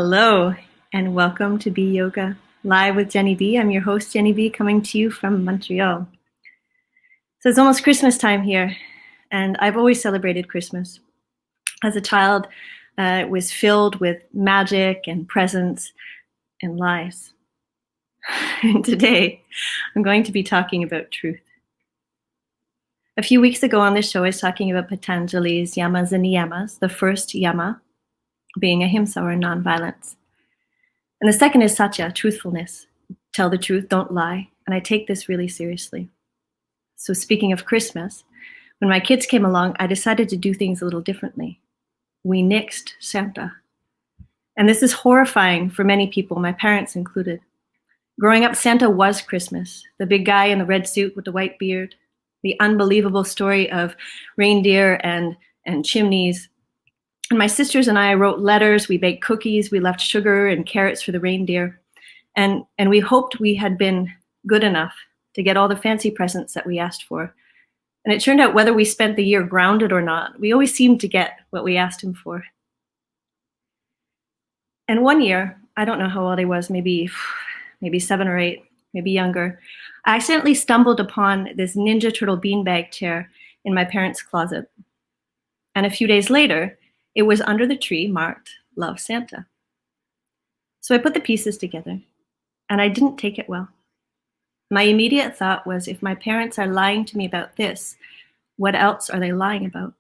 Hello, and welcome to Bee Yoga Live with Jenny Bee. I'm your host, Jenny Bee, coming to you from Montreal. So it's almost Christmas time here, and I've always celebrated Christmas. As a child, it was filled with magic and presents and lies. And today, I'm going to be talking about truth. A few weeks ago on this show, I was talking about Patanjali's yamas and niyamas, the first yama being ahimsa or nonviolence. And the second is satya, truthfulness. Tell the truth, don't lie. And I take this really seriously. So speaking of Christmas, when my kids came along, I decided to do things a little differently. We nixed Santa. And this is horrifying for many people, my parents included. Growing up, Santa was Christmas. The big guy in the red suit with the white beard, the unbelievable story of reindeer and chimneys. And my sisters and I wrote letters, we baked cookies, we left sugar and carrots for the reindeer. And we hoped we had been good enough to get all the fancy presents that we asked for. And it turned out whether we spent the year grounded or not, we always seemed to get what we asked him for. And one year, I don't know how old I was, maybe 7 or 8, maybe younger, I accidentally stumbled upon this Ninja Turtle beanbag chair in my parents' closet. And a few days later, it was under the tree marked, Love Santa. So I put the pieces together, and I didn't take it well. My immediate thought was, if my parents are lying to me about this, what else are they lying about?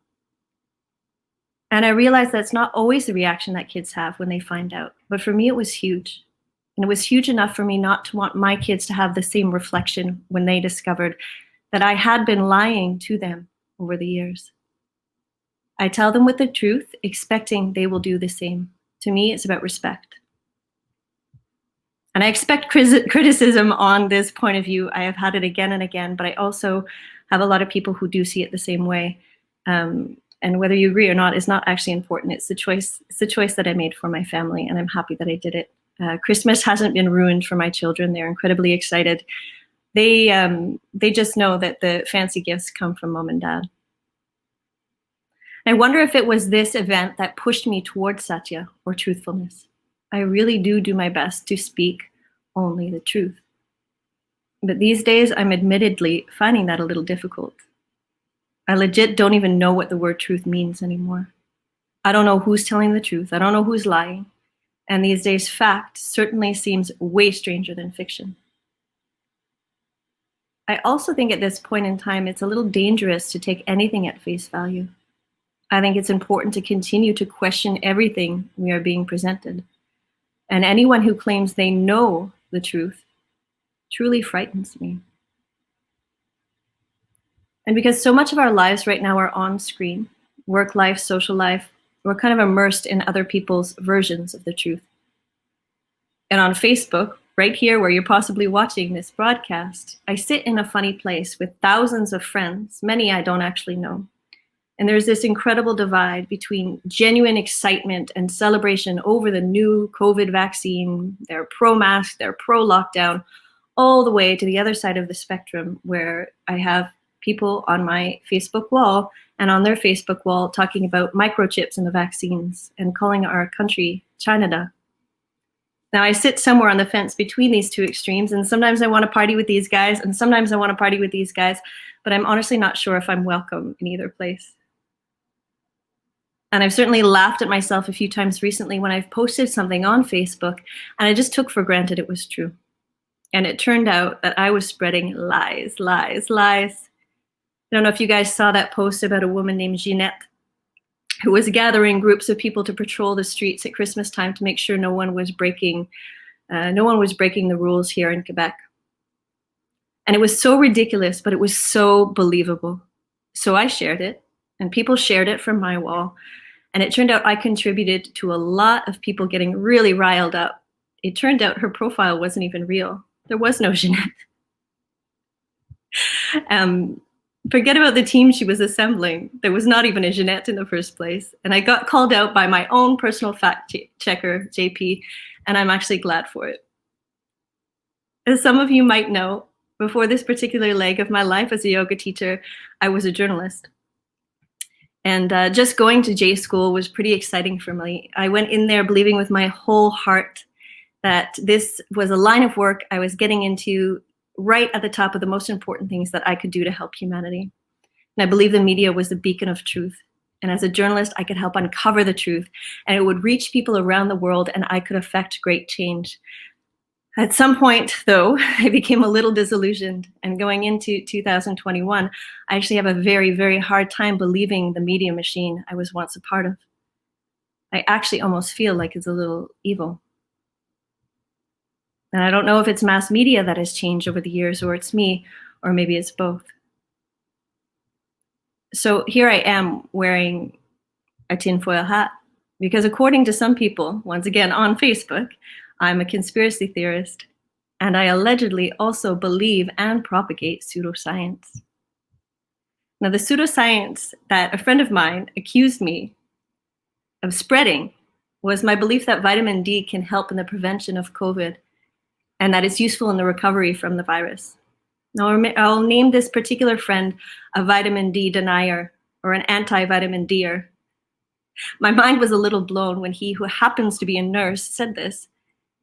And I realized that's not always the reaction that kids have when they find out. But for me, it was huge. And it was huge enough for me not to want my kids to have the same reflection when they discovered that I had been lying to them over the years. I tell them with the truth, expecting they will do the same. To me, it's about respect. And I expect criticism on this point of view. I have had it again and again, but I also have a lot of people who do see it the same way. And whether you agree or not is not actually important. It's the choice that I made for my family, and I'm happy that I did it. Christmas hasn't been ruined for my children. They're incredibly excited. They just know that the fancy gifts come from mom and dad. I wonder if it was this event that pushed me towards satya or truthfulness. I really do my best to speak only the truth. But these days, I'm admittedly finding that a little difficult. I legit don't even know what the word truth means anymore. I don't know who's telling the truth. I don't know who's lying. And these days, fact certainly seems way stranger than fiction. I also think at this point in time, it's a little dangerous to take anything at face value. I think it's important to continue to question everything we are being presented. And anyone who claims they know the truth truly frightens me. And because so much of our lives right now are on screen, work life, social life, we're kind of immersed in other people's versions of the truth. And on Facebook, right here where you're possibly watching this broadcast, I sit in a funny place with thousands of friends, many I don't actually know. And there's this incredible divide between genuine excitement and celebration over the new COVID vaccine, they're pro-mask, they're pro-lockdown, all the way to the other side of the spectrum where I have people on my Facebook wall and on their Facebook wall talking about microchips in the vaccines and calling our country China. Now I sit somewhere on the fence between these two extremes, and sometimes I want to party with these guys and sometimes I want to party with these guys, but I'm honestly not sure if I'm welcome in either place. And I've certainly laughed at myself a few times recently when I've posted something on Facebook and I just took for granted it was true. And it turned out that I was spreading lies. I don't know if you guys saw that post about a woman named Jeanette who was gathering groups of people to patrol the streets at Christmas time to make sure no one was breaking the rules here in Quebec. And it was so ridiculous, but it was so believable. So I shared it, and people shared it from my wall. And it turned out I contributed to a lot of people getting really riled up. It turned out her profile wasn't even real. There was no Jeanette. Forget about the team she was assembling. There was not even a Jeanette in the first place. And I got called out by my own personal fact checker, JP, and I'm actually glad for it. As some of you might know, before this particular leg of my life as a yoga teacher, I was a journalist. And just going to J school was pretty exciting for me. I went in there believing with my whole heart that this was a line of work I was getting into right at the top of the most important things that I could do to help humanity. And I believe the media was the beacon of truth. And as a journalist, I could help uncover the truth, and it would reach people around the world, and I could affect great change. At some point, though, I became a little disillusioned, and going into 2021, I actually have a very, very hard time believing the media machine I was once a part of. I actually almost feel like it's a little evil. And I don't know if it's mass media that has changed over the years, or it's me, or maybe it's both. So here I am wearing a tinfoil hat, because according to some people, once again on Facebook, I'm a conspiracy theorist, and I allegedly also believe and propagate pseudoscience. Now, the pseudoscience that a friend of mine accused me of spreading was my belief that vitamin D can help in the prevention of COVID, and that it's useful in the recovery from the virus. Now, I'll name this particular friend a vitamin D denier, or an anti-vitamin D'er. My mind was a little blown when he, who happens to be a nurse, said this.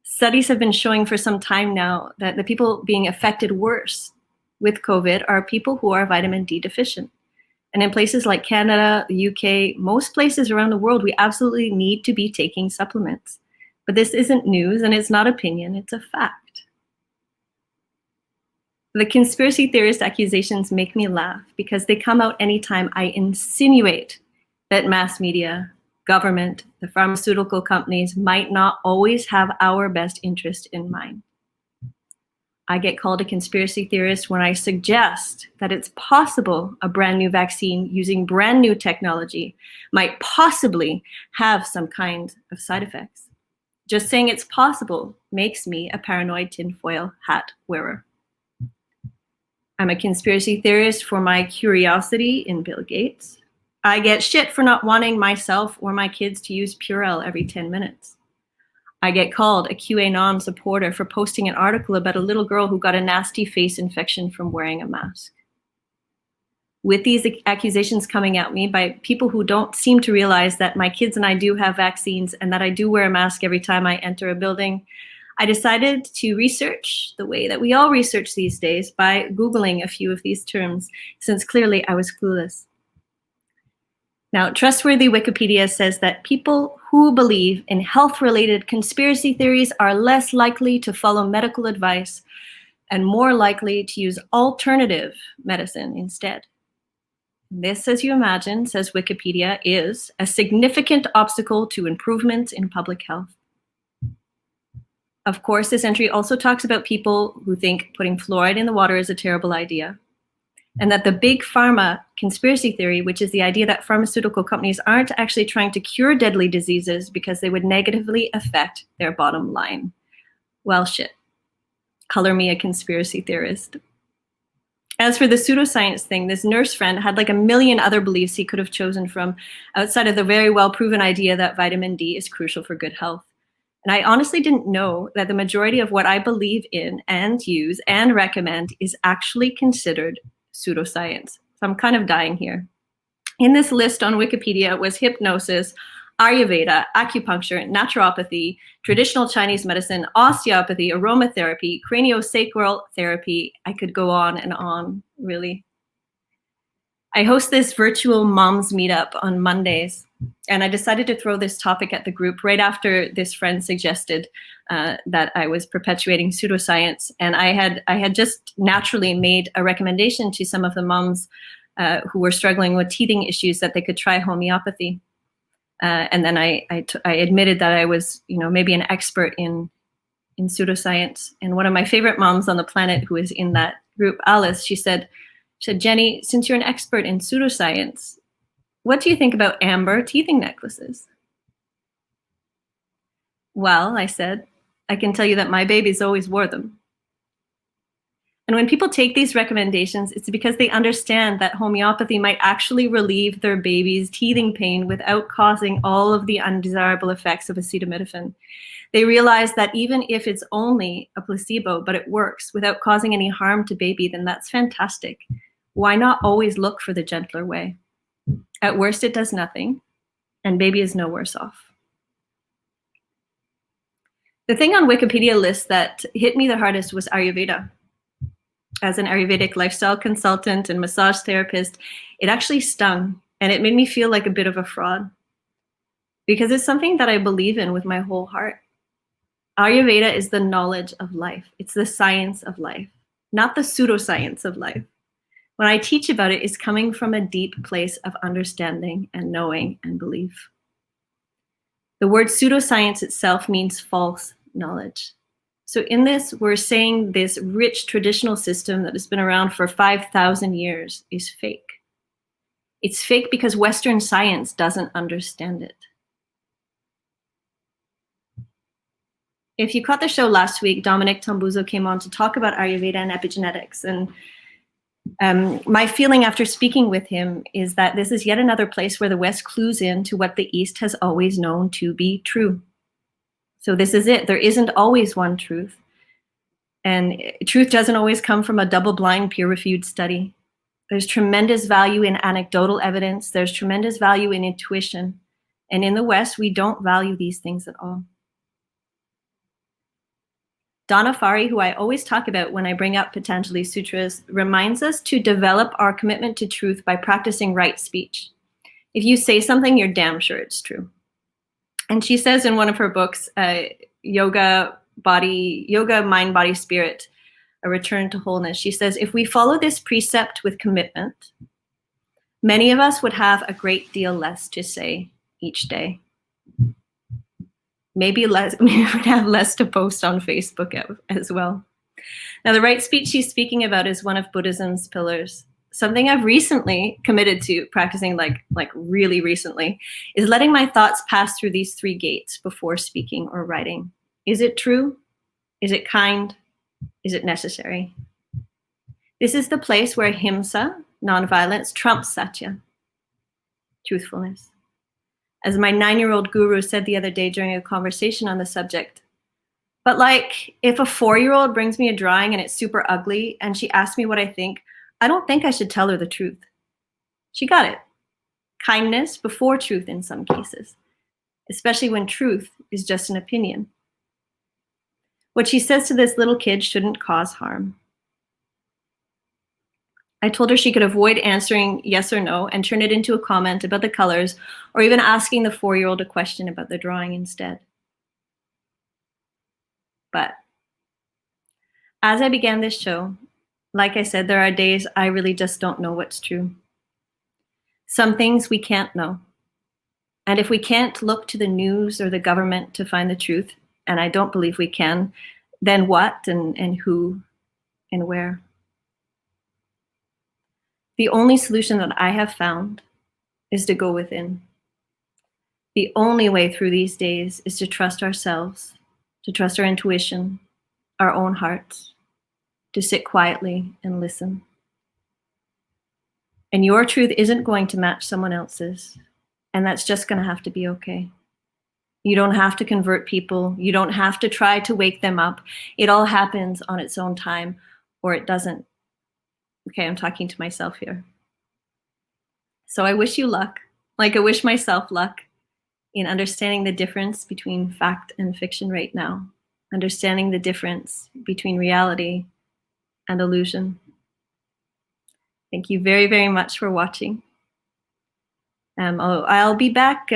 Studies have been showing for some time now that the people being affected worse with COVID are people who are vitamin D deficient. And in places like Canada, the UK, most places around the world, we absolutely need to be taking supplements. But this isn't news, and it's not opinion, it's a fact. The conspiracy theorist accusations make me laugh because they come out anytime I insinuate that mass media, government, the pharmaceutical companies might not always have our best interest in mind. I get called a conspiracy theorist when I suggest that it's possible a brand new vaccine using brand new technology might possibly have some kind of side effects. Just saying it's possible makes me a paranoid tinfoil hat wearer. I'm a conspiracy theorist for my curiosity in Bill Gates. I get shit for not wanting myself or my kids to use Purell every 10 minutes. I get called a QAnon supporter for posting an article about a little girl who got a nasty face infection from wearing a mask. With these accusations coming at me by people who don't seem to realize that my kids and I do have vaccines and that I do wear a mask every time I enter a building, I decided to research the way that we all research these days by Googling a few of these terms, since clearly I was clueless. Now, trustworthy Wikipedia says that people who believe in health-related conspiracy theories are less likely to follow medical advice and more likely to use alternative medicine instead. This, as you imagine, says Wikipedia, is a significant obstacle to improvement in public health. Of course, this entry also talks about people who think putting fluoride in the water is a terrible idea, and that the big pharma conspiracy theory, which is the idea that pharmaceutical companies aren't actually trying to cure deadly diseases because they would negatively affect their bottom line. Well, shit. Color me a conspiracy theorist. As for the pseudoscience thing, this nurse friend had like a million other beliefs he could have chosen from outside of the very well-proven idea that vitamin D is crucial for good health. And I honestly didn't know that the majority of what I believe in and use and recommend is actually considered pseudoscience. So I'm kind of dying here. In this list on Wikipedia was hypnosis, Ayurveda, acupuncture, naturopathy, traditional Chinese medicine, osteopathy, aromatherapy, craniosacral therapy. I could go on, really. I host this virtual moms meetup on Mondays, and I decided to throw this topic at the group right after this friend suggested that I was perpetuating pseudoscience. And I had just naturally made a recommendation to some of the moms who were struggling with teething issues that they could try homeopathy. And then I admitted that I was, maybe an expert in pseudoscience. And one of my favorite moms on the planet who is in that group, Alice, she said, Jenny, since you're an expert in pseudoscience, what do you think about amber teething necklaces? Well, I said, I can tell you that my babies always wore them. And when people take these recommendations, it's because they understand that homeopathy might actually relieve their baby's teething pain without causing all of the undesirable effects of acetaminophen. They realize that even if it's only a placebo, but it works without causing any harm to baby, then that's fantastic. Why not always look for the gentler way? At worst, it does nothing, and baby is no worse off. The thing on Wikipedia list that hit me the hardest was Ayurveda. As an Ayurvedic lifestyle consultant and massage therapist, it actually stung, and it made me feel like a bit of a fraud, because it's something that I believe in with my whole heart. Ayurveda is the knowledge of life. It's the science of life, not the pseudoscience of life. When I teach about it, it's coming from a deep place of understanding and knowing and belief. The word pseudoscience itself means false knowledge. So in this, we're saying this rich traditional system that has been around for 5,000 years is fake. It's fake because Western science doesn't understand it. If you caught the show last week, Dominic Tambuzo came on to talk about Ayurveda and epigenetics. And my feeling after speaking with him is that this is yet another place where the West clues in to what the East has always known to be true. So this is it. There isn't always one truth. And truth doesn't always come from a double-blind, peer-reviewed study. There's tremendous value in anecdotal evidence. There's tremendous value in intuition. And in the West, we don't value these things at all. Donna Fari, who I always talk about when I bring up Patanjali Sutras, reminds us to develop our commitment to truth by practicing right speech. If you say something, you're damn sure it's true. And she says in one of her books, Yoga, Mind, Body, Spirit, A Return to Wholeness, she says, if we follow this precept with commitment, many of us would have a great deal less to say each day. Maybe we would have less to post on Facebook as well. Now, the right speech she's speaking about is one of Buddhism's pillars. Something I've recently committed to practicing, like really recently, is letting my thoughts pass through these 3 gates before speaking or writing. Is it true? Is it kind? Is it necessary? This is the place where ahimsa, nonviolence, trumps satya, truthfulness. As my 9-year-old guru said the other day during a conversation on the subject, but like if a 4-year-old brings me a drawing and it's super ugly and she asks me what I think, I don't think I should tell her the truth. She got it. Kindness before truth in some cases, especially when truth is just an opinion. What she says to this little kid shouldn't cause harm. I told her she could avoid answering yes or no and turn it into a comment about the colors, or even asking the 4-year-old a question about the drawing instead. But as I began this show, like I said, there are days I really just don't know what's true. Some things we can't know. And if we can't look to the news or the government to find the truth, and I don't believe we can, then what and who and where? The only solution that I have found is to go within. The only way through these days is to trust ourselves, to trust our intuition, our own hearts, to sit quietly and listen. And your truth isn't going to match someone else's, and that's just going to have to be okay. You don't have to convert people. You don't have to try to wake them up. It all happens on its own time, or it doesn't. Okay, I'm talking to myself here. So I wish you luck, like I wish myself luck, in understanding the difference between fact and fiction right now, understanding the difference between reality and illusion. Thank you very, very much for watching. I'll be back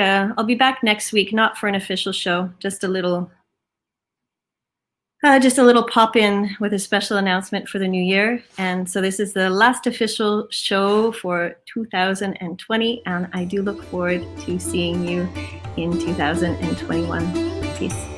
next week, not for an official show, just a little pop-in with a special announcement for the new year. And so this is the last official show for 2020, and I do look forward to seeing you in 2021. Peace.